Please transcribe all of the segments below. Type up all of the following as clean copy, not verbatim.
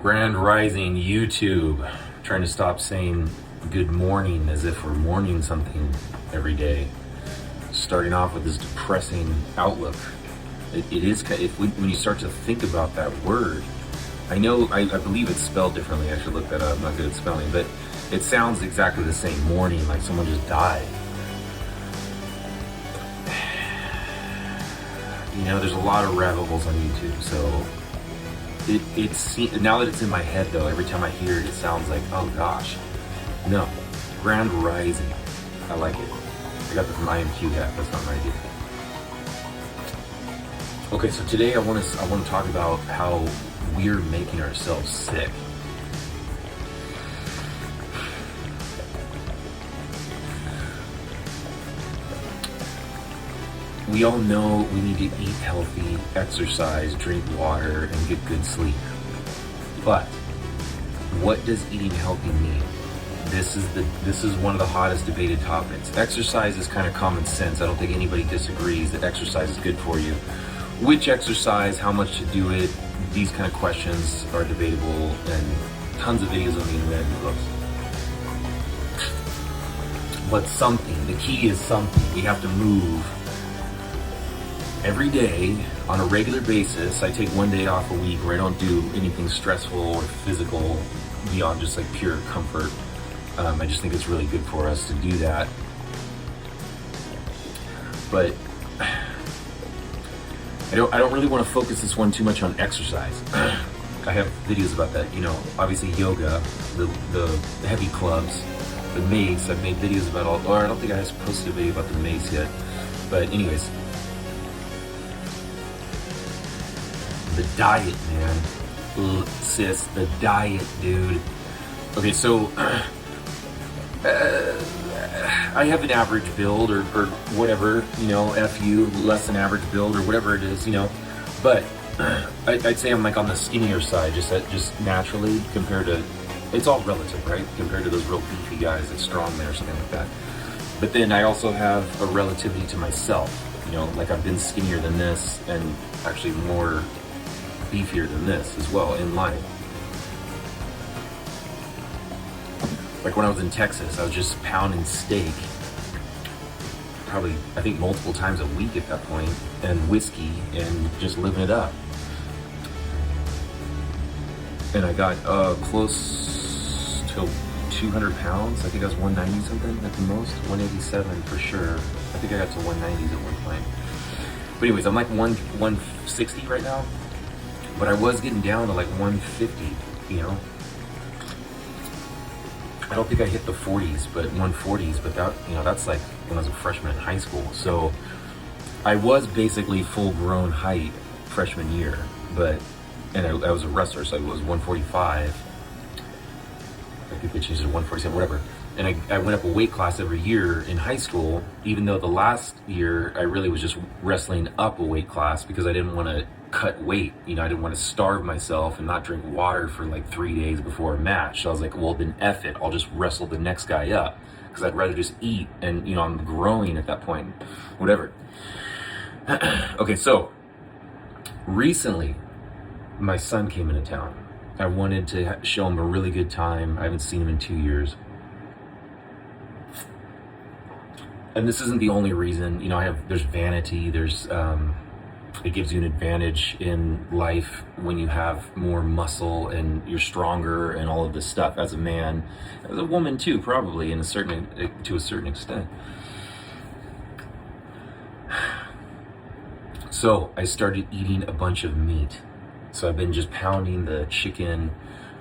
Grand Rising YouTube. Trying to stop saying good morning as if we're mourning something every day. Starting off with this depressing outlook. It is, when you start to think about that word, I believe it's spelled differently. I should look that up. I'm not good at spelling, but it sounds exactly the same. Mourning, like someone just died. You know, there's a lot of rabbit holes on YouTube, so it's now that it's in my head though, every time I hear it, it sounds like, oh gosh. No, Grand Rising. I like it. I got that from IMQ hat. That's not my idea. Okay, so today I want to talk about how we're making ourselves sick. We all know we need to eat healthy, exercise, drink water, and get good sleep. But what does eating healthy mean? This is one of the hottest debated topics. Exercise is kind of common sense. I don't think anybody disagrees that exercise is good for you. Which exercise, how much to do it, these kind of questions are debatable, and tons of videos on the internet and books. But something, the key is something. We have to move. Every day, on a regular basis, I take one day off a week where I don't do anything stressful or physical beyond just like pure comfort. I just think it's really good for us to do that. But I don't really want to focus this one too much on exercise. I have videos about that. You know, obviously yoga, the heavy clubs, the mace. I've made videos about all. Or I don't think I have posted a video about the mace yet. But anyways. The diet, man. Sis, the diet, dude. Okay, so I have an average build or whatever, you know, FU, less than average build or whatever it is, you know. But I'd say I'm like on the skinnier side, just naturally compared to, it's all relative, right? Compared to those real beefy guys like strongman or something like that. But then I also have a relativity to myself, you know, like I've been skinnier than this and actually more beefier than this as well in life. Like when I was in Texas, I was just pounding steak, probably I think multiple times a week at that point, and whiskey, and just living it up. And I got close to 200 pounds. I think I was 190 something at the most, 187 for sure. I think I got to 190s at one point. But anyways, I'm like 160 right now. But I was getting down to like 150, you know. I don't think I hit the 40s, but 140s, but that, you know, that's like when I was a freshman in high school. So I was basically full grown height freshman year, and I was a wrestler, so I was 145. I think they changed it to 147, whatever. And I went up a weight class every year in high school, even though the last year I really was just wrestling up a weight class because I didn't want to cut weight. You know, I didn't want to starve myself and not drink water for like 3 days before a match. So I was like, well, then F it. I'll just wrestle the next guy up because I'd rather just eat. And, you know, I'm growing at that point, whatever. Okay, so recently my son came into town. I wanted to show him a really good time. I haven't seen him in 2 years. And this isn't the only reason, you know, there's vanity, it gives you an advantage in life when you have more muscle and you're stronger and all of this stuff as a man, as a woman too, probably to a certain extent. So I started eating a bunch of meat. So I've been just pounding the chicken.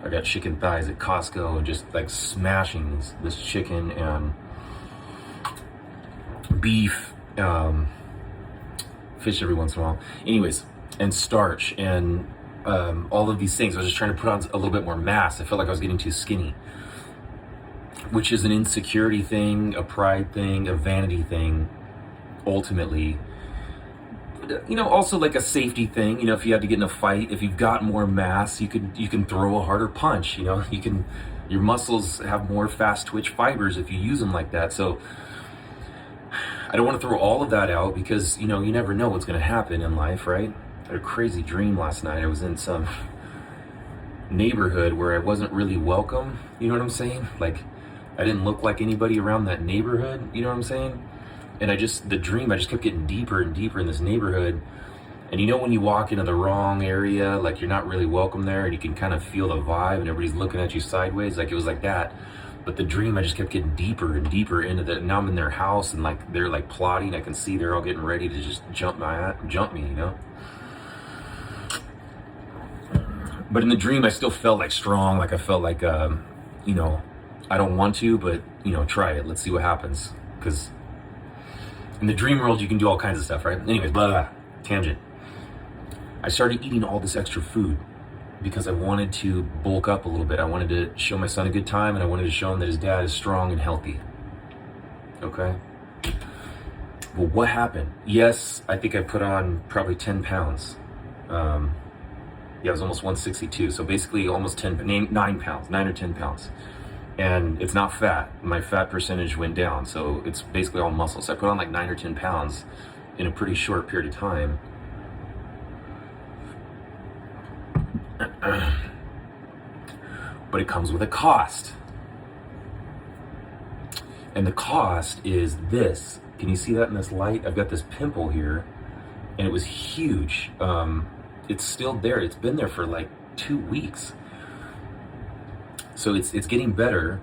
I got chicken thighs at Costco and just like smashing this chicken and beef, fish every once in a while. Anyways, and starch and all of these things. I was just trying to put on a little bit more mass. I felt like I was getting too skinny, which is an insecurity thing, a pride thing, a vanity thing, ultimately. You know, also like a safety thing. You know, if you had to get in a fight, if you've got more mass, you can throw a harder punch. You know, your muscles have more fast twitch fibers if you use them like that. So I don't want to throw all of that out because, you know, you never know what's going to happen in life, right? I had a crazy dream last night. I was in some neighborhood where I wasn't really welcome. You know what I'm saying? Like, I didn't look like anybody around that neighborhood. You know what I'm saying? And I just kept getting deeper and deeper in this neighborhood. And you know when you walk into the wrong area, like you're not really welcome there, and you can kind of feel the vibe, and everybody's looking at you sideways, like it was like that. But the dream, I just kept getting deeper and deeper into that. Now I'm in their house, and like they're like plotting. I can see they're all getting ready to just jump me, you know. But in the dream, I still felt like strong. Like I felt like, you know, I don't want to, but you know, try it. Let's see what happens. Because in the dream world, you can do all kinds of stuff, right? Anyways, blah, blah, tangent. I started eating all this extra food because I wanted to bulk up a little bit. I wanted to show my son a good time, and I wanted to show him that his dad is strong and healthy. Okay? Well, what happened? Yes, I think I put on probably 10 pounds. Yeah, it was almost 162. So basically almost 9 pounds, 9 or 10 pounds. And it's not fat. My fat percentage went down. So it's basically all muscle. So I put on like 9 or 10 pounds in a pretty short period of time. But it comes with a cost. And the cost is this. Can you see that in this light? I've got this pimple here, and it was huge. It's still there. It's been there for like 2 weeks. So it's getting better.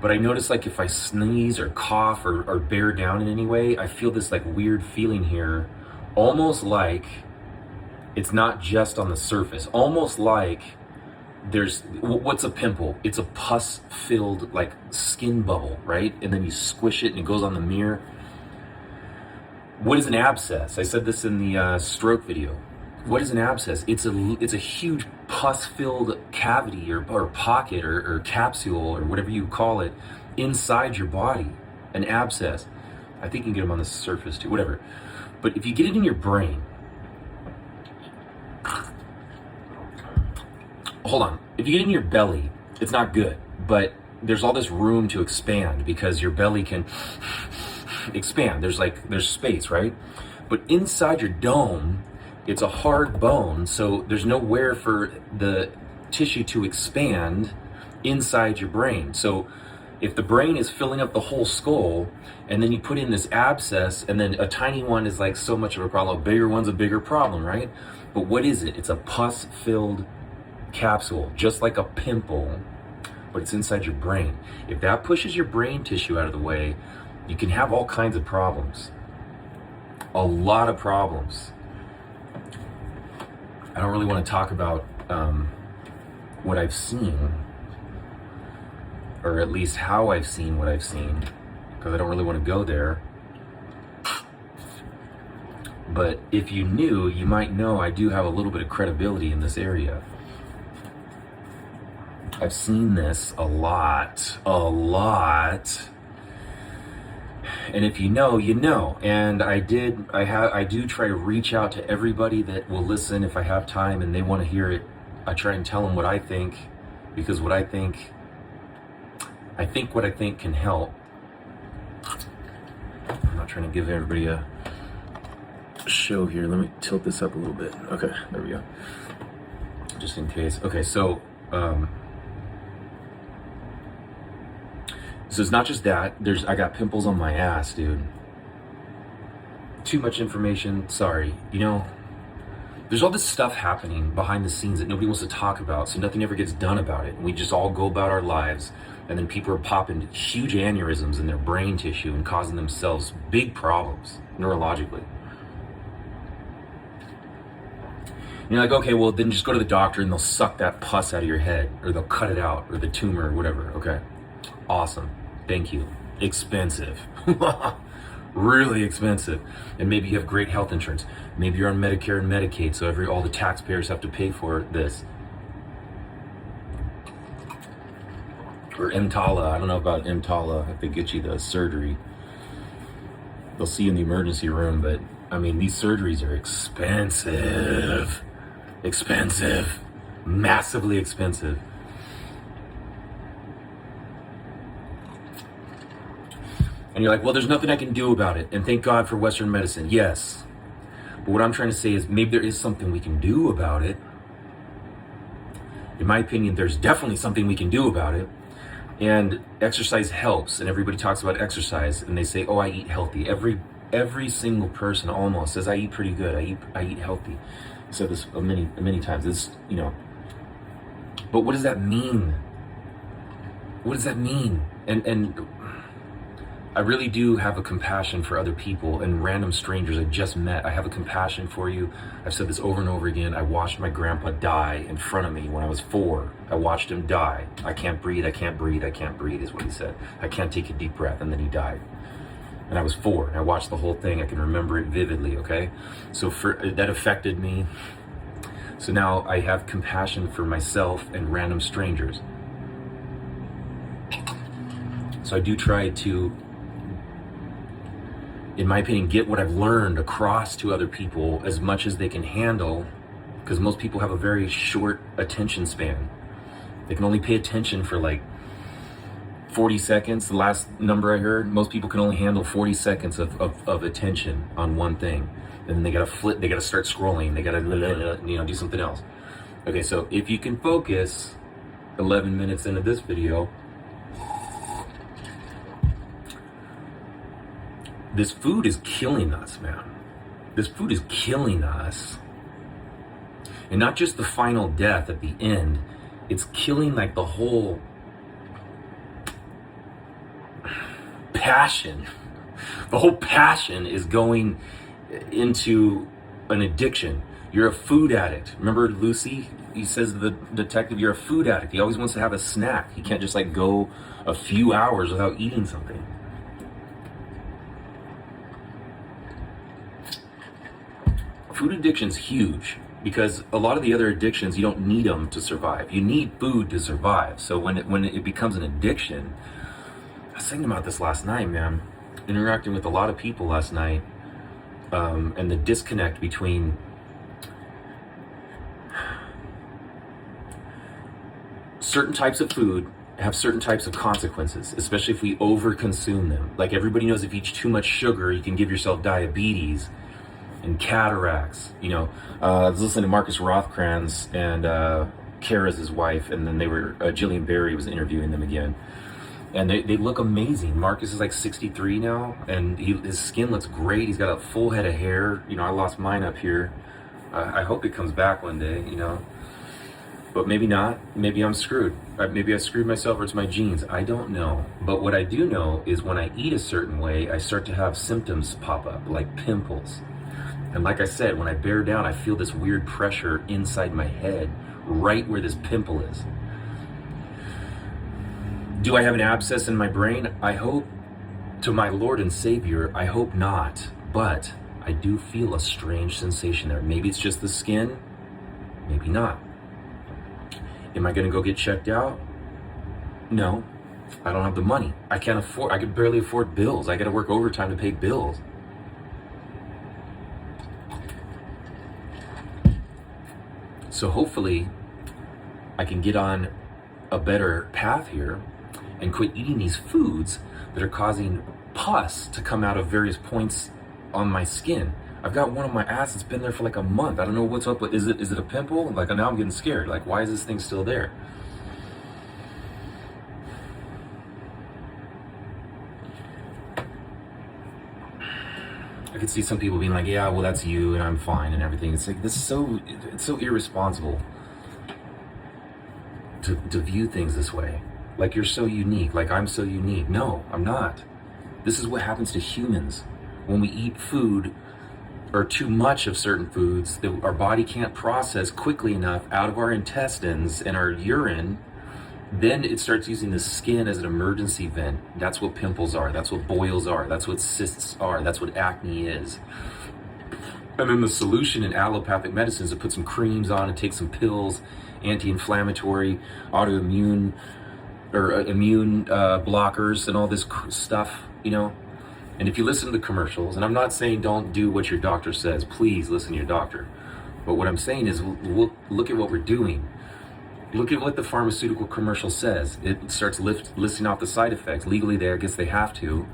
But I notice like if I sneeze or cough or bear down in any way, I feel this like weird feeling here, almost like it's not just on the surface, almost like what's a pimple? It's a pus-filled like skin bubble, right? And then you squish it and it goes on the mirror. What is an abscess? I said this in the stroke video. What is an abscess? It's a huge pus-filled cavity or pocket or capsule or whatever you call it inside your body. An abscess. I think you can get them on the surface too, whatever. But if you get it in your brain, hold on. If you get it in your belly, it's not good. But there's all this room to expand because your belly can expand. There's space, right? But inside your dome, it's a hard bone, so there's nowhere for the tissue to expand inside your brain. So if the brain is filling up the whole skull, and then you put in this abscess, and then a tiny one is like so much of a problem, a bigger one's a bigger problem, right? But what is it? It's a pus-filled capsule, just like a pimple, but it's inside your brain. If that pushes your brain tissue out of the way, you can have all kinds of problems. A lot of problems. I don't really want to talk about what I've seen, or at least how I've seen what I've seen, because I don't really want to go there. But if you knew, you might know I do have a little bit of credibility in this area. I've seen this a lot. And if you know, you know. And I do try to reach out to everybody that will listen if I have time and they want to hear it. I try and tell them what I think, because what I think can help. I'm not trying to give everybody a show here. Let me tilt this up a little bit. Okay, there we go. Just in case. Okay, so it's not just that. I got pimples on my ass, dude. Too much information. Sorry. You know, there's all this stuff happening behind the scenes that nobody wants to talk about, so nothing ever gets done about it. And we just all go about our lives, and then people are popping huge aneurysms in their brain tissue and causing themselves big problems neurologically. And you're like, okay, well, then just go to the doctor and they'll suck that pus out of your head, or they'll cut it out, or the tumor, or whatever. Okay. Awesome. Thank you. Expensive. Really expensive. And maybe you have great health insurance. Maybe you're on Medicare and Medicaid, so all the taxpayers have to pay for this. Or EMTALA. I don't know about EMTALA, if they get you the surgery. They'll see you in the emergency room, but I mean, these surgeries are expensive. Expensive. Massively expensive. And you're like, well, there's nothing I can do about it. And thank God for Western medicine. Yes. But what I'm trying to say is maybe there is something we can do about it. In my opinion, there's definitely something we can do about it. And exercise helps, and everybody talks about exercise, and they say, "Oh, I eat healthy." Every single person almost says, "I eat pretty good. I eat healthy." I said this many times. It's, you know, but what does that mean? What does that mean? And I really do have a compassion for other people and random strangers I just met. I have a compassion for you. I've said this over and over again. I watched my grandpa die in front of me when I was 4. I watched him die. I can't breathe, I can't breathe, I can't breathe is what he said. I can't take a deep breath, and then he died. And I was 4, and I watched the whole thing. I can remember it vividly, okay? So that affected me. So now I have compassion for myself and random strangers. So I do try to, in my opinion, get what I've learned across to other people as much as they can handle, because most people have a very short attention span. They can only pay attention for like 40 seconds. The last number I heard, most people can only handle 40 seconds of attention on one thing. And then they gotta flip, they gotta start scrolling, they gotta, do something else. Okay, so if you can focus 11 minutes into this video, this food is killing us, man. This food is killing us. And not just the final death at the end, it's killing like the whole passion. The whole passion is going into an addiction. You're a food addict. Remember Lucy? He says to the detective, you're a food addict. He always wants to have a snack. He can't just like go a few hours without eating something. Food addiction's huge because a lot of the other addictions, you don't need them to survive. You need food to survive. So when it becomes an addiction, I was thinking about this last night, man. Interacting with a lot of people last night, and the disconnect between certain types of food have certain types of consequences, especially if we overconsume them. Like everybody knows, if you eat too much sugar, you can give yourself diabetes and cataracts. I was listening to Marcus Rothkranz and Kara's his wife, and then Jillian Berry was interviewing them again. And they look amazing. Marcus is like 63 now, and his skin looks great. He's got a full head of hair. I lost mine up here. I hope it comes back one day, But maybe not. Maybe I'm screwed. Maybe I screwed myself, or it's my genes. I don't know. But what I do know is when I eat a certain way, I start to have symptoms pop up, like pimples. And like I said, when I bear down, I feel this weird pressure inside my head, right where this pimple is. Do I have an abscess in my brain? I hope, to my Lord and Savior, I hope not. But I do feel a strange sensation there. Maybe it's just the skin, maybe not. Am I gonna go get checked out? No, I don't have the money. I could barely afford bills. I gotta work overtime to pay bills. So hopefully I can get on a better path here and quit eating these foods that are causing pus to come out of various points on my skin. I've got one on my ass that's been there for like a month. I don't know what's up with. Is it a pimple? Like now I'm getting scared. Like, why is this thing still there? I could see some people being like, yeah, well, that's you and I'm fine and everything. It's like, it's so irresponsible to view things this way. Like you're so unique, like I'm so unique. No, I'm not. This is what happens to humans. When we eat food or too much of certain foods that our body can't process quickly enough out of our intestines and our urine, then it starts using the skin as an emergency vent. That's what pimples are. That's what boils are. That's what cysts are. That's what acne is. And then the solution in allopathic medicine is to put some creams on and take some pills, anti-inflammatory, autoimmune, or immune blockers and all this stuff, And if you listen to the commercials, and I'm not saying don't do what your doctor says. Please listen to your doctor. But what I'm saying is look at what we're doing. Look at what the pharmaceutical commercial says. It starts listing off the side effects. Legally, I guess they have to.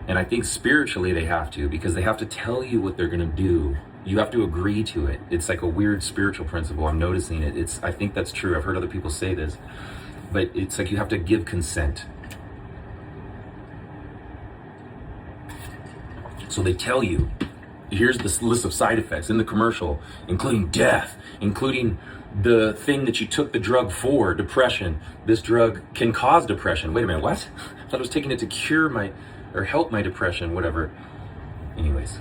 And I think spiritually they have to, because they have to tell you what they're going to do. You have to agree to it. It's like a weird spiritual principle. I'm noticing it. I think that's true. I've heard other people say this, but it's like you have to give consent. So they tell you, here's this list of side effects in the commercial, including death, including the thing that you took the drug for, depression. This drug can cause depression. Wait a minute, what? I thought I was taking it to cure or help my depression, whatever. Anyways.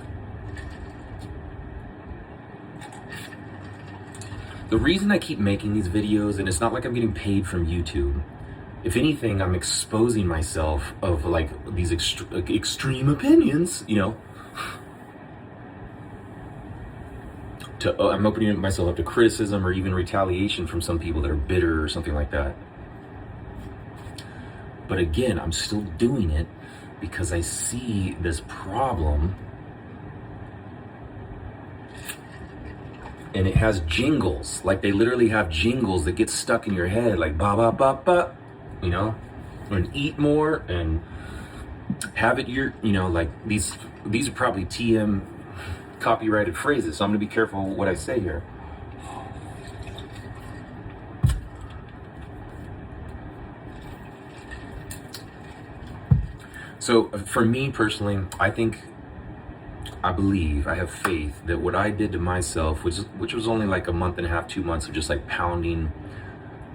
The reason I keep making these videos, and it's not like I'm getting paid from YouTube. If anything, I'm exposing myself of like these extreme opinions, you know. I'm opening myself up to criticism or even retaliation from some people that are bitter or something like that. But again, I'm still doing it because I see this problem. And it has jingles, like they literally have jingles that get stuck in your head, like ba ba ba ba, you know, and eat more and have it your, you know, like these are probably TM copyrighted phrases, so I'm gonna be careful what I say here. So for me personally, I believe, I have faith that what I did to myself, which was only like a month and a half, 2 months of just like pounding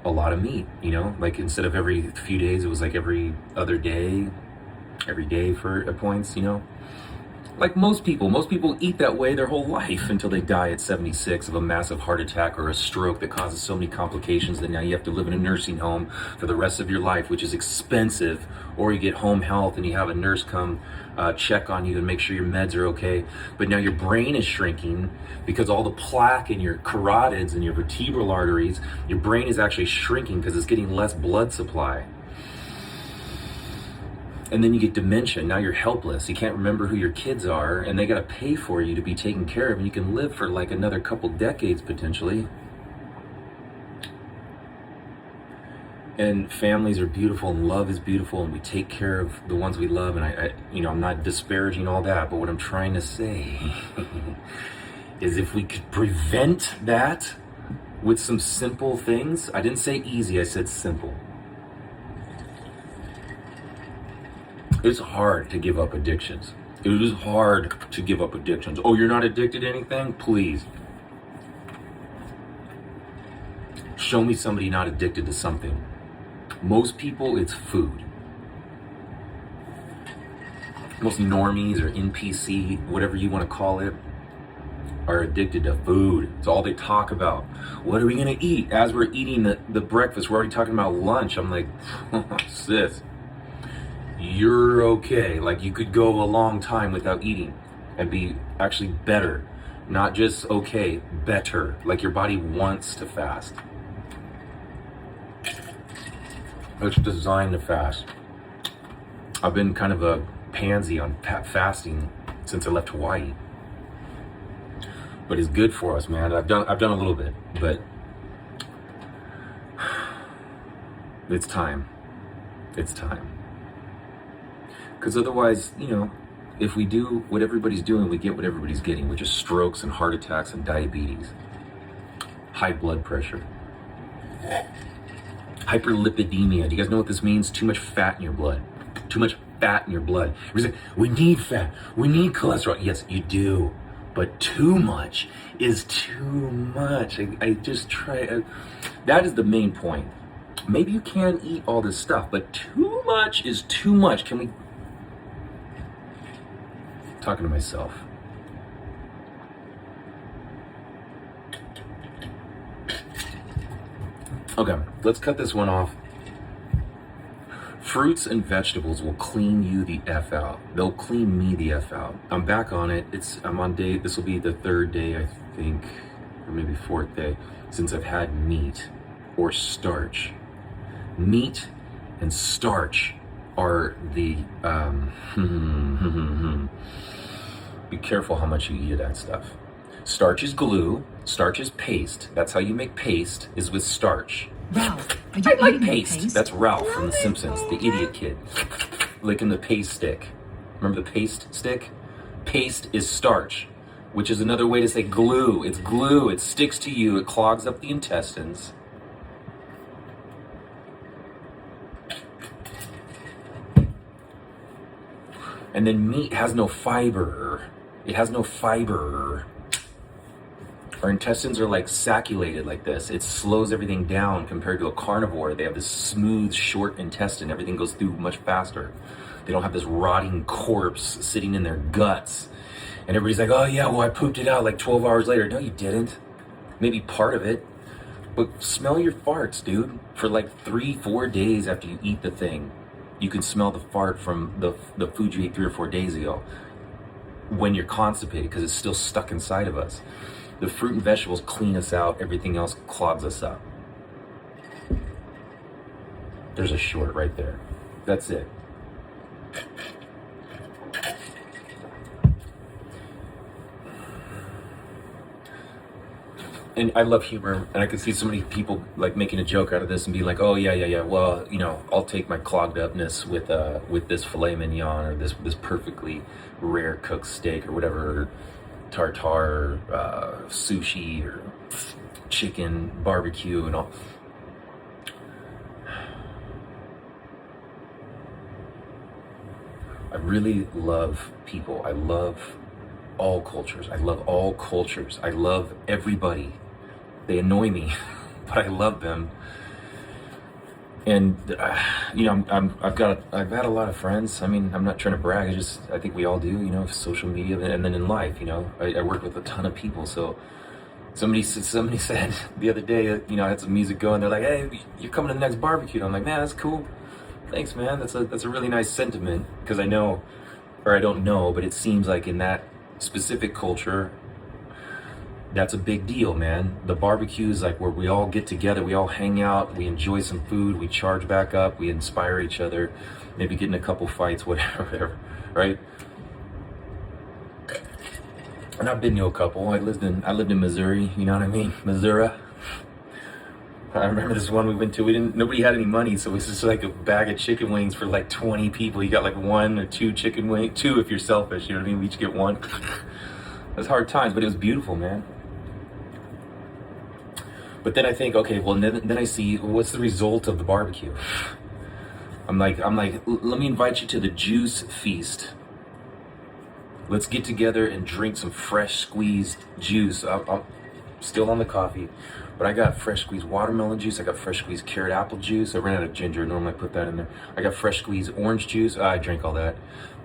a lot of meat, you know, like instead of every few days, it was like every other day, every day for at points, you know. Like most people eat that way their whole life until they die at 76 of a massive heart attack or a stroke that causes so many complications that now you have to live in a nursing home for the rest of your life, which is expensive. Or you get home health and you have a nurse come check on you and make sure your meds are okay. But now your brain is shrinking because all the plaque in your carotids and your vertebral arteries, your brain is actually shrinking because it's getting less blood supply. And then you get dementia. Now you're helpless. You can't remember who your kids are, and they got to pay for you to be taken care of, and you can live for like another couple decades potentially. And families are beautiful, and love is beautiful, and we take care of the ones we love. And I'm not disparaging all that, but what I'm trying to say is if we could prevent that with some simple things. I didn't say easy, I said simple. It's hard to give up addictions. It is hard to give up addictions. Oh, you're not addicted to anything? Please. Show me somebody not addicted to something. Most people, it's food. Most normies or NPC, whatever you want to call it, are addicted to food. It's all they talk about. What are we going to eat? As we're eating the breakfast, we're already talking about lunch. I'm like, sis. You're okay. Like you could go a long time without eating and be actually better. Not just okay, better. Like your body wants to fast. It's designed to fast. I've been kind of a pansy on fasting since I left Hawaii. But it's good for us, man. I've done a little bit, but it's time. It's time. Because otherwise, you know, if we do what everybody's doing, we get what everybody's getting, which is strokes and heart attacks and diabetes, high blood pressure, hyperlipidemia. Do you guys know what this means? Too much fat in your blood. Too much fat in your blood. We're like, we need fat. We need cholesterol. Yes, you do. But too much is too much. I just try. That is the main point. Maybe you can eat all this stuff, but too much is too much. Can we... Talking to myself. Okay, let's cut this one off. Fruits and vegetables will clean you the F out. They'll clean me the F out. I'm back on it. I'm on day, this will be the 3rd day, I think, or maybe 4th day, since I've had meat or starch. Meat and starch are the, be careful how much you eat of that stuff. Starch is glue, starch is paste. That's how you make paste, is with starch. Ralph, I like paste. That's Ralph from The Simpsons, the idiot kid. Licking the paste stick. Remember the paste stick? Paste is starch. which is another way to say glue. It's glue. It sticks to you. It clogs up the intestines. And then meat has no fiber. It has no fiber. Our intestines are like sacculated like this. It slows everything down compared to a carnivore. They have this smooth, short intestine. Everything goes through much faster. They don't have this rotting corpse sitting in their guts. And everybody's like, oh yeah, well I pooped it out like 12 hours later. No, you didn't. Maybe part of it. But smell your farts, dude. For like 3-4 days after you eat the thing, you can smell the fart from the food you ate 3 or 4 days ago when you're constipated, because it's still stuck inside of us. The fruit and vegetables clean us out. Everything else clogs us up. There's a short right there. That's it. And I love humor, and I can see so many people like making a joke out of this and being like, "Oh yeah. Well, you know, I'll take my clogged upness with this filet mignon or this perfectly rare cooked steak or whatever, tartare, sushi or chicken barbecue and all." I really love people. I love all cultures. I love all cultures. I love everybody. They annoy me, but I love them. And you know, I've had a lot of friends. I mean, I'm not trying to brag. I think we all do. You know, social media, and then in life. You know, I work with a ton of people. So somebody said the other day, you know, I had some music going. They're like, "Hey, you're coming to the next barbecue." And I'm like, "Man, that's cool. Thanks, man. That's a really nice sentiment." Because I know, or I don't know, but it seems like in that specific culture, that's a big deal, man. The barbecue is like where we all get together, we all hang out, we enjoy some food, we charge back up, we inspire each other, maybe get in a couple fights, whatever, right? And I've been to a couple. I lived in Missouri, you know what I mean? Missouri. I remember this one we went to. Nobody had any money, so it was just like a bag of chicken wings for like 20 people. You got like 1 or 2 chicken wings, 2 if you're selfish. You know what I mean? We each get 1. It was hard times, but it was beautiful, man. But then I think, okay, well, then I see what's the result of the barbecue. I'm like, let me invite you to the juice feast. Let's get together and drink some fresh squeezed juice. I'm still on the coffee. But I got fresh squeezed watermelon juice. I got fresh squeezed carrot apple juice. I ran out of ginger. Normally I put that in there. I got fresh squeezed orange juice. I drink all that.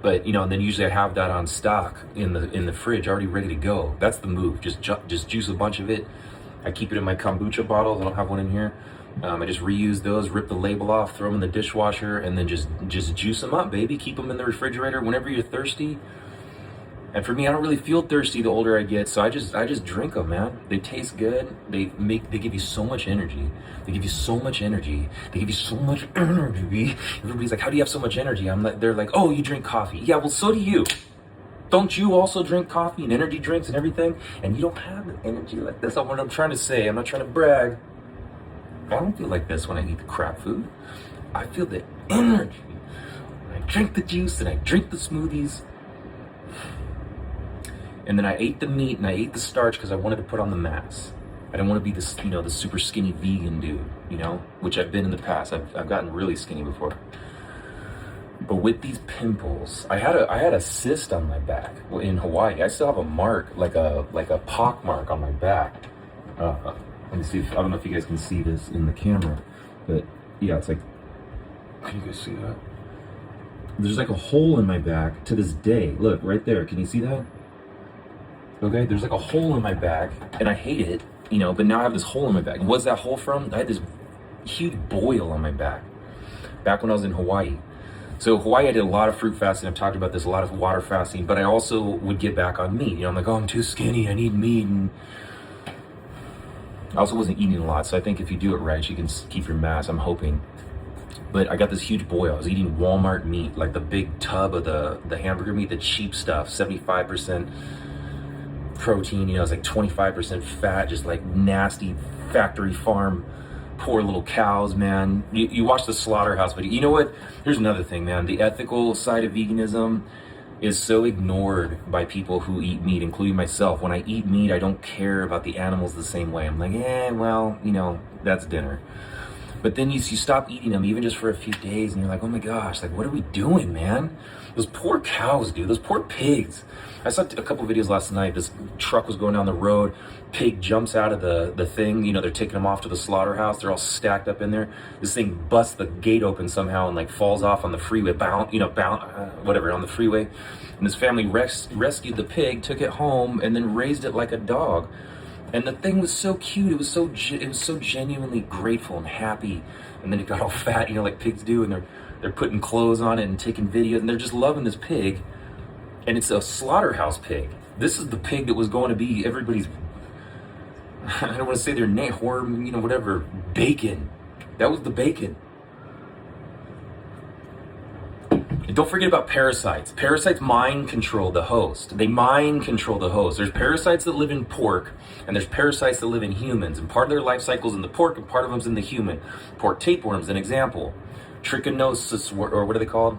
But you know, and then usually I have that on stock in the fridge, already ready to go. That's the move. Just juice a bunch of it. I keep it in my kombucha bottles. I don't have one in here. I just reuse those, rip the label off, throw them in the dishwasher, and then just juice them up, baby. Keep them in the refrigerator whenever you're thirsty. And for me, I don't really feel thirsty the older I get, so I just drink them, man. They taste good. They give you so much energy. They give you so much energy. They give you so much energy. Everybody's like, "How do you have so much energy?" They're like, "Oh, you drink coffee." Yeah, well, so do you. Don't you also drink coffee and energy drinks and everything? And you don't have energy like this. That's what I'm trying to say. I'm not trying to brag. I don't feel like this when I eat the crap food. I feel the energy when I drink the juice and I drink the smoothies. And then I ate the meat and I ate the starch because I wanted to put on the mass. I didn't want to be this, you know, the super skinny vegan dude, you know, which I've been in the past. I've gotten really skinny before. But with these pimples, I had a cyst on my back in Hawaii. I still have a mark, like a pock mark on my back. Let me see. I don't know if you guys can see this in the camera, but yeah, it's like. Can you guys see that? There's like a hole in my back to this day. Look right there. Can you see that? Okay, there's like a hole in my back, and I hate it, you know, but now I have this hole in my back. What's that hole from? I had this huge boil on my back when I was in Hawaii. So Hawaii, I did a lot of fruit fasting. I've talked about this, a lot of water fasting, but I also would get back on meat. You know, I'm like, oh, I'm too skinny, I need meat. And I also wasn't eating a lot, so I think if you do it right, you can keep your mass, I'm hoping. But I got this huge boil. I was eating Walmart meat, like the big tub of the hamburger meat, the cheap stuff, 75% protein, you know, it's like 25% fat, just like nasty factory farm, poor little cows, man. You watch the slaughterhouse video. You know what? Here's another thing, man. The ethical side of veganism, is so ignored by people who eat meat, including myself. When I eat meat, I don't care about the animals the same way. I'm like, well, that's dinner. But then you stop eating them even just for a few days, and you're like, oh my gosh, like, what are we doing, man? Those poor cows, dude, those poor pigs. I saw a couple videos last night. This truck was going down the road. Pig jumps out of the thing. They're taking them off to the slaughterhouse. They're all stacked up in there. This thing busts the gate open somehow and like falls off on the freeway, whatever, on the freeway. And this family rescued the pig, took it home, and then raised it like a dog. And the thing was so cute. It was so genuinely grateful and happy. And then it got all fat, like pigs do, and they're putting clothes on it and taking videos, and they're just loving this pig. And it's a slaughterhouse pig. This is the pig that was going to be everybody's, I don't want to say their name, whatever, bacon. That was the bacon. And don't forget about parasites. Parasites mind control the host. They mind control the host. There's parasites that live in pork, and there's parasites that live in humans. And part of their life cycle is in the pork, and part of them's in the human. Pork tapeworms, an example. Trichinosis, or what are they called?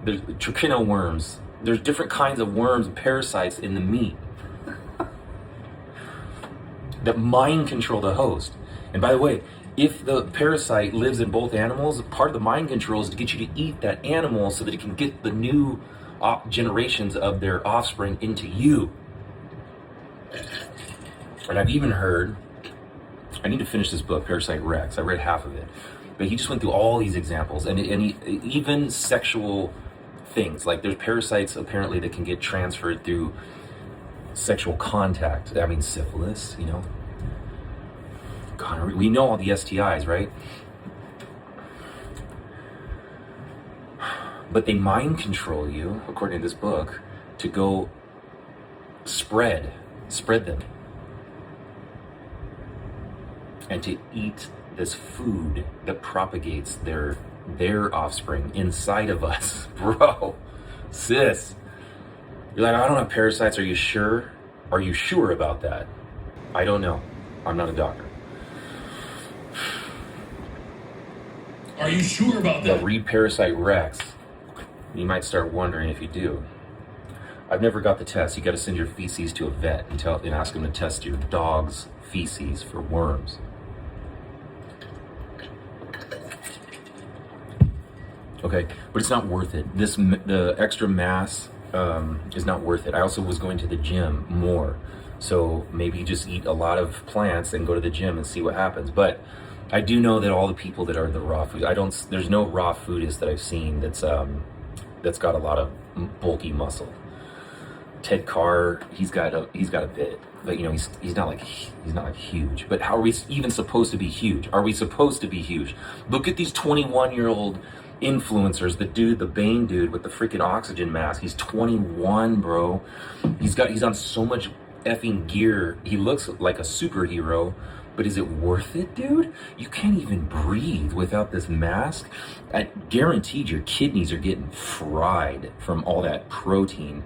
There's trichino worms. There's different kinds of worms and parasites in the meat that mind control the host. And by the way, if the parasite lives in both animals, part of the mind control is to get you to eat that animal so that it can get the new generations of their offspring into you. And I've even heard, I need to finish this book, Parasite Rex. I read half of it. But he just went through all these examples, and even sexual things. Like there's parasites apparently that can get transferred through sexual contact. I mean, syphilis, gonorrhea. We know all the STIs, right? But they mind control you, according to this book, to go spread them. And to eat this food that propagates their offspring inside of us. Bro, sis, you're like, I don't have parasites. Are you sure? Are you sure about that? I don't know. I'm not a doctor. Are you sure about that? But read Parasite Rex. You might start wondering if you do. I've never got the test. You got to send your feces to a vet and ask them to test your dog's feces for worms. Okay, but it's not worth it. The extra mass is not worth it. I also was going to the gym more, so maybe just eat a lot of plants and go to the gym and see what happens. But I do know that all the people that are the raw food, there's no raw foodist that I've seen that's got a lot of bulky muscle. Ted Carr, he's got a bit, but he's not like huge. But how are we even supposed to be huge? Are we supposed to be huge? Look at these 21-year-old influencers. The Bane dude with the freaking oxygen mask. He's 21, bro. He's on so much effing gear. He looks like a superhero. But is it worth it, dude? You can't even breathe without this mask. I guaranteed your kidneys are getting fried from all that protein.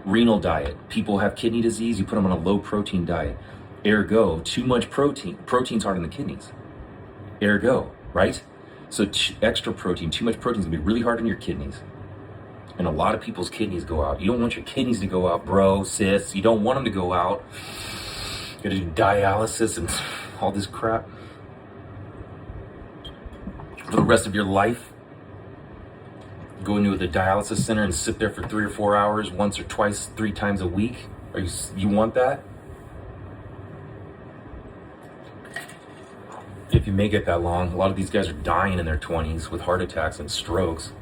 Renal diet. People have kidney disease, you put them on a low protein diet. Ergo, too much protein. Protein's hard on the kidneys. Ergo, right? So extra protein, too much protein is gonna be really hard on your kidneys. And a lot of people's kidneys go out. You don't want your kidneys to go out, bro, sis. You don't want them to go out. You gotta do dialysis and all this crap for the rest of your life. Go into the dialysis center and sit there for 3 or 4 hours, once or twice, 3 times a week. You want that? If you make it that long, a lot of these guys are dying in their 20s with heart attacks and strokes.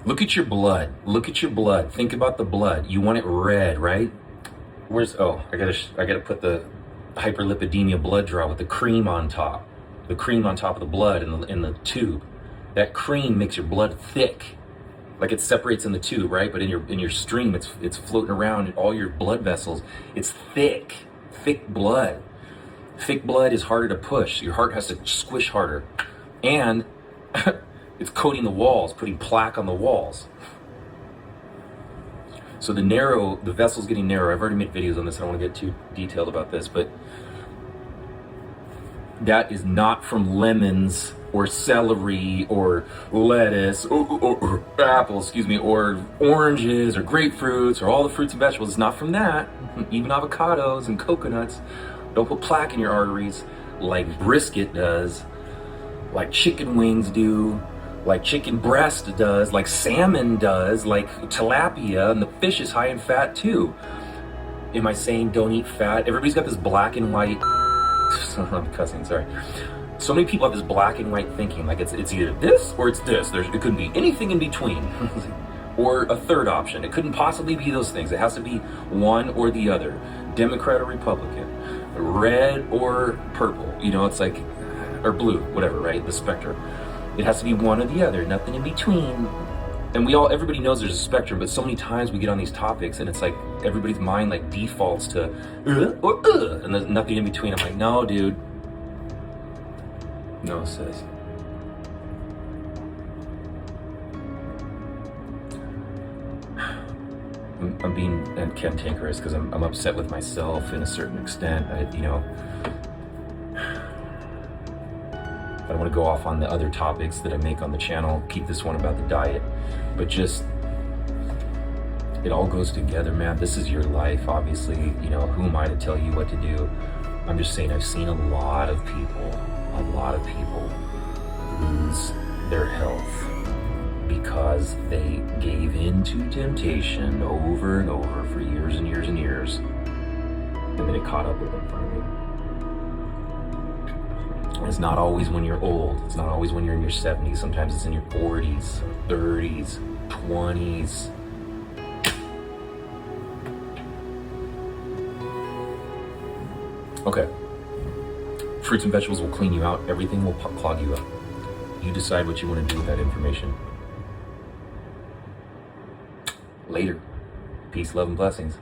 Look at your blood. Look at your blood. Think about the blood. You want it red, right? I gotta put the hyperlipidemia blood draw with the cream on top. The cream on top of the blood in the tube. That cream makes your blood thick. Like it separates in the tube, right? But in your stream, it's floating around in all your blood vessels. It's thick blood. Thick blood is harder to push. Your heart has to squish harder. And it's coating the walls, putting plaque on the walls. So the vessel's getting narrow. I've already made videos on this. I don't want to get too detailed about this, but that is not from lemons or celery or lettuce or apples, excuse me, or oranges or grapefruits or all the fruits and vegetables. It's not from that. Even avocados and coconuts. Don't put plaque in your arteries like brisket does, like chicken wings do, like chicken breast does, like salmon does, like tilapia, and the fish is high in fat too. Am I saying don't eat fat? Everybody's got this black and white, I'm cussing, sorry. So many people have this black and white thinking, like it's either this or it's this. It couldn't be anything in between. Or a third option. It couldn't possibly be those things. It has to be one or the other. Democrat or Republican. Red or purple. You know, it's like, or blue, whatever, right? The spectrum. It has to be one or the other, nothing in between. And everybody knows there's a spectrum, but so many times we get on these topics and it's like everybody's mind like defaults to and there's nothing in between. I'm like, no, dude. No, sis. I'm being cantankerous because I'm upset with myself in a certain extent. I don't want to go off on the other topics that I make on the channel. Keep this one about the diet. But just, it all goes together, man. This is your life, obviously. You know, who am I to tell you what to do? I'm just saying I've seen a lot of people lose their health because they gave in to temptation over and over for years and years and years. And then it caught up with them finally. It's not always when you're old. It's not always when you're in your 70s. Sometimes it's in your 40s, 30s, 20s. Okay. Fruits and vegetables will clean you out. Everything will clog you up. You decide what you want to do with that information. Later. Peace, love, and blessings.